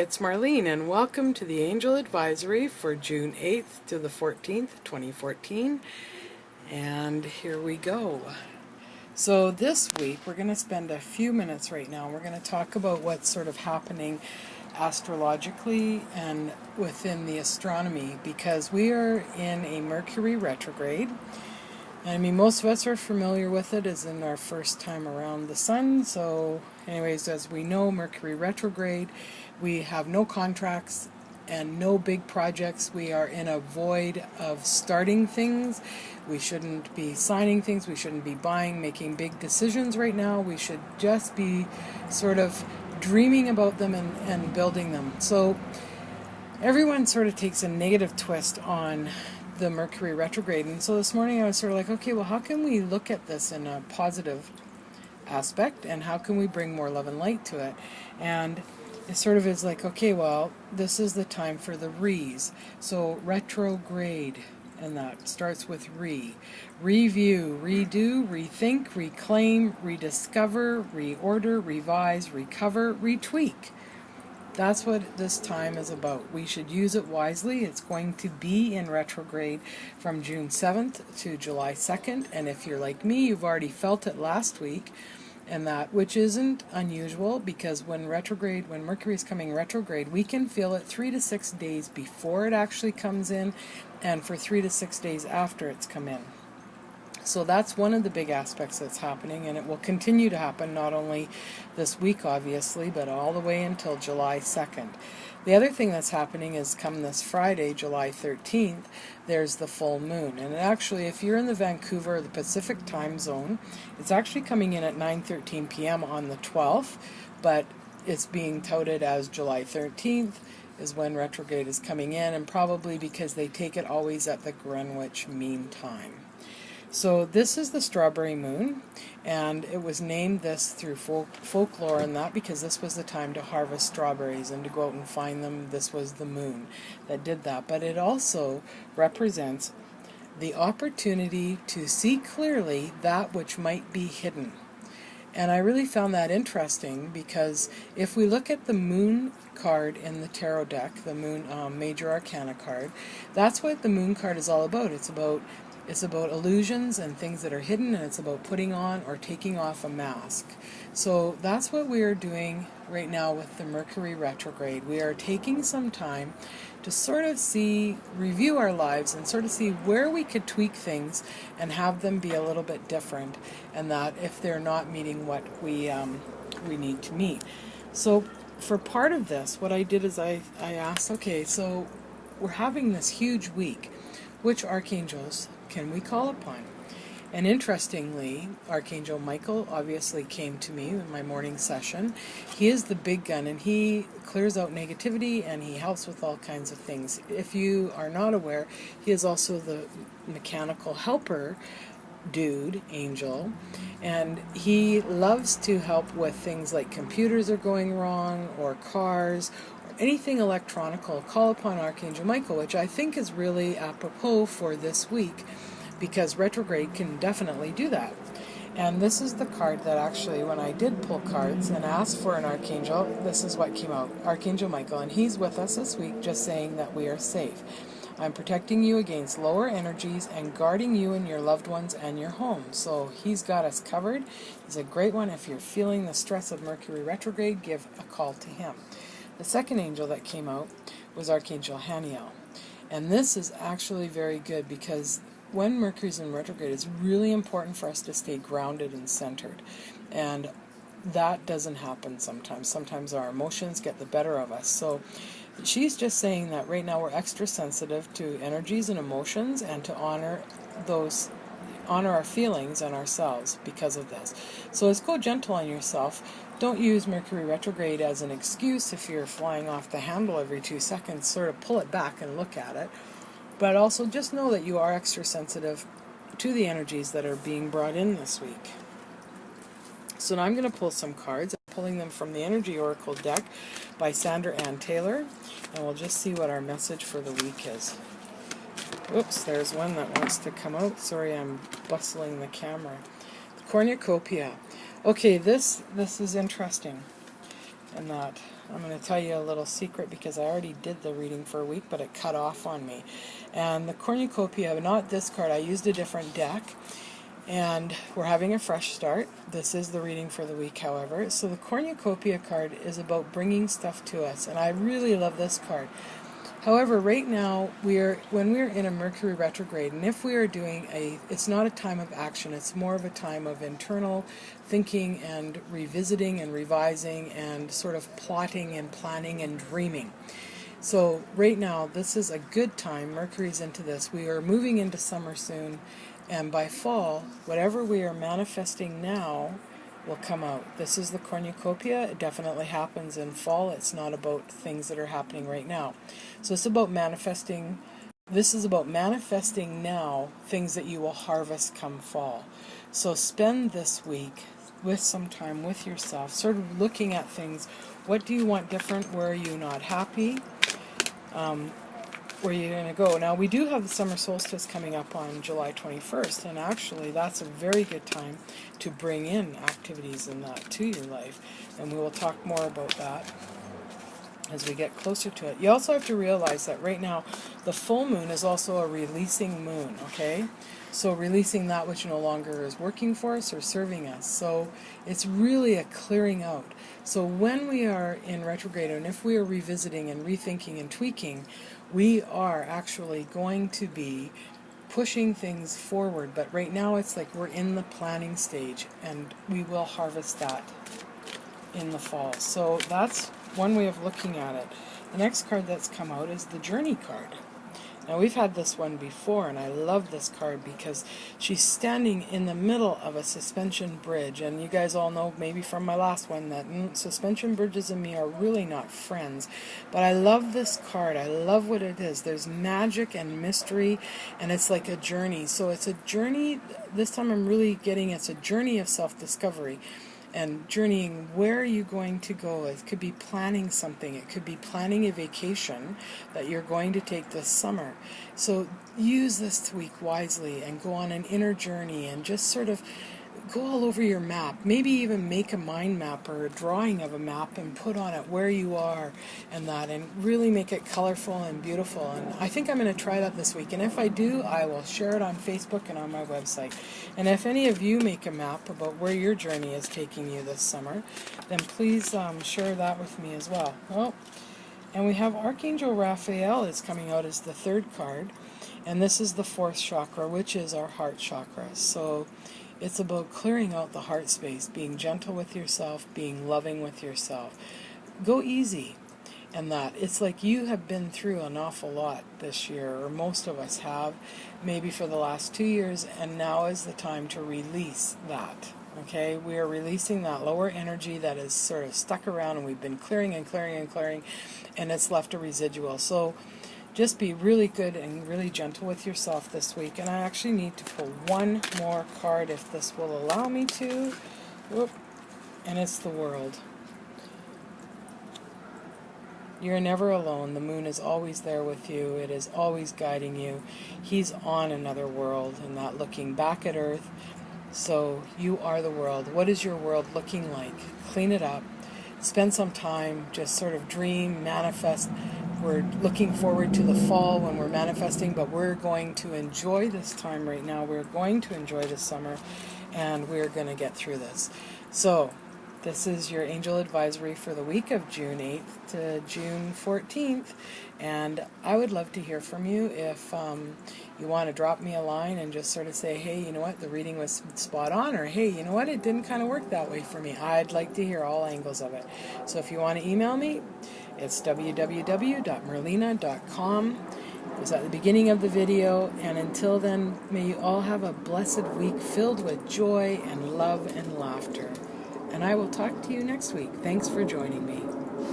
It's Marlene, and welcome to the Angel Advisory for June 8th to the 14th, 2014. And here we go. So this week we're going to spend a few minutes right now. We're going to talk about what's sort of happening astrologically and within the astronomy, because we are in a Mercury retrograde. I mean, most of us are familiar with it as in our first time around the sun. So anyways, as we know, Mercury retrograde, we have no contracts and no big projects. We are in a void of starting things. We shouldn't be signing things. We shouldn't be making big decisions right now. We should just be sort of dreaming about them and building them. So everyone sort of takes a negative twist on the Mercury retrograde, and so this morning I was sort of like, okay, well, how can we look at this in a positive aspect, and how can we bring more love and light to it? And it sort of is like, okay, well, this is the time for the re's. So retrograde, and that starts with review, redo, rethink, reclaim, rediscover, reorder, revise, recover, retweak. That's what this time is about. We should use it wisely. It's going to be in retrograde from June 7th to July 2nd. And if you're like me, you've already felt it last week, and that, which isn't unusual, because when Mercury is coming retrograde, we can feel it 3 to 6 days before it actually comes in, and for 3 to 6 days after it's come in. So that's one of the big aspects that's happening, and it will continue to happen not only this week, obviously, but all the way until July 2nd. The other thing that's happening is come this Friday, July 13th, there's the full moon. And actually, if you're in the Vancouver, the Pacific time zone, it's actually coming in at 9:13 p.m. on the 12th, but it's being touted as July 13th is when retrograde is coming in, and probably because they take it always at the Greenwich Mean Time. So this is the strawberry moon, and it was named this through folklore and that because this was the time to harvest strawberries and to go out and find them. This was the moon that did that. But it also represents the opportunity to see clearly that which might be hidden. And I really found that interesting, because if we look at the moon card in the tarot deck, the moon major arcana card, that's what the moon card is all about. It's about illusions and things that are hidden, and it's about putting on or taking off a mask. So that's what we are doing right now with the Mercury retrograde. We are taking some time to sort of review our lives and sort of see where we could tweak things and have them be a little bit different, and that if they're not meeting what we need to meet. So for part of this, what I did is I asked, okay, so we're having this huge week. Which archangels can we call upon? And interestingly, Archangel Michael obviously came to me in my morning session. He is the big gun, and he clears out negativity, and he helps with all kinds of things. If you are not aware, he is also the mechanical helper angel, and he loves to help with things like computers are going wrong, or cars, anything electronical. Call upon Archangel Michael, which I think is really apropos for this week, because retrograde can definitely do that. And this is the card that actually, when I did pull cards and asked for an archangel, this is what came out. Archangel Michael, and he's with us this week, just saying that we are safe. I'm protecting you against lower energies and guarding you and your loved ones and your home. So he's got us covered. He's a great one. If you're feeling the stress of Mercury retrograde, give a call to him. The second angel that came out was Archangel Haniel. And this is actually very good, because when Mercury's in retrograde, it's really important for us to stay grounded and centered. And that doesn't happen sometimes. Sometimes our emotions get the better of us. So she's just saying that right now we're extra sensitive to energies and emotions, and to honor our feelings and ourselves because of this. So let's go gentle on yourself. Don't use Mercury retrograde as an excuse. If you're flying off the handle every 2 seconds, sort of pull it back and look at it. But also just know that you are extra sensitive to the energies that are being brought in this week. So now I'm going to pull some cards. I'm pulling them from the Energy Oracle deck by Sandra Ann Taylor, and we'll just see what our message for the week is. Oops, there's one that wants to come out. Sorry, I'm bustling the camera. The cornucopia. Okay, this is interesting. And that I'm going to tell you a little secret because I already did the reading for a week, but it cut off on me. And the cornucopia, not this card, I used a different deck. And we're having a fresh start. This is the reading for the week, however. So the cornucopia card is about bringing stuff to us. And I really love this card. However, right now, when we're in a Mercury retrograde, and if we are doing it's not a time of action, it's more of a time of internal thinking and revisiting and revising and sort of plotting and planning and dreaming. So right now, this is a good time. Mercury's into this. We are moving into summer soon, and by fall, whatever we are manifesting now will come out. This is the cornucopia. It definitely happens in fall. It's not about things that are happening right now. So it's about manifesting. This is about manifesting now things that you will harvest come fall. So spend this week with some time with yourself, sort of looking at things. What do you want different? Where are you not happy? Where you're going to go. Now, we do have the summer solstice coming up on July 21st, and actually that's a very good time to bring in activities in that to your life, and we will talk more about that as we get closer to it. You also have to realize that right now the full moon is also a releasing moon, okay? So releasing that which no longer is working for us or serving us. So it's really a clearing out. So when we are in retrograde, and if we are revisiting and rethinking and tweaking, we are actually going to be pushing things forward. But right now it's like we're in the planning stage, and we will harvest that in the fall. So that's one way of looking at it. The next card that's come out is the Journey card. Now, we've had this one before, and I love this card because she's standing in the middle of a suspension bridge. And you guys all know, maybe from my last one, that suspension bridges and me are really not friends. But I love this card. I love what it is. There's magic and mystery, and it's like a journey. So it's a journey. This time I'm really getting it's a journey of self-discovery. And journeying, where are you going to go? It could be planning something. It could be planning a vacation that you're going to take this summer. So use this week wisely and go on an inner journey and just sort of go all over your map. Maybe even make a mind map or a drawing of a map and put on it where you are and that, and really make it colorful and beautiful. And I think I'm going to try that this week. And if I do, I will share it on Facebook and on my website. And if any of you make a map about where your journey is taking you this summer, then please share that with me as well. Oh, and we have Archangel Raphael is coming out as the third card. And this is the fourth chakra, which is our heart chakra. So it's about clearing out the heart space, being gentle with yourself, being loving with yourself. Go easy. And that it's like you have been through an awful lot this year, or most of us have, maybe for the last 2 years, and now is the time to release that. Okay, we are releasing that lower energy that is sort of stuck around, and we've been clearing and clearing and clearing, and it's left a residual. So just be really good and really gentle with yourself this week. And I actually need to pull one more card if this will allow me to. Whoop. And it's the World. You're never alone. The moon is always there with you. It is always guiding you. He's on another world and not looking back at Earth. So you are the world. What is your world looking like? Clean it up. Spend some time, just sort of dream, manifest. We're looking forward to the fall when we're manifesting, but we're going to enjoy this time right now. We're going to enjoy this summer, and we're going to get through this. So this is your angel advisory for the week of June 8th to June 14th, and I would love to hear from you. If you want to drop me a line and just sort of say, hey, you know what, the reading was spot on, or hey, you know what, it didn't kind of work that way for me. I'd like to hear all angles of it. So if you want to email me, it's www.merlina.com. It was at the beginning of the video, and until then, may you all have a blessed week filled with joy and love and laughter. And I will talk to you next week. Thanks for joining me.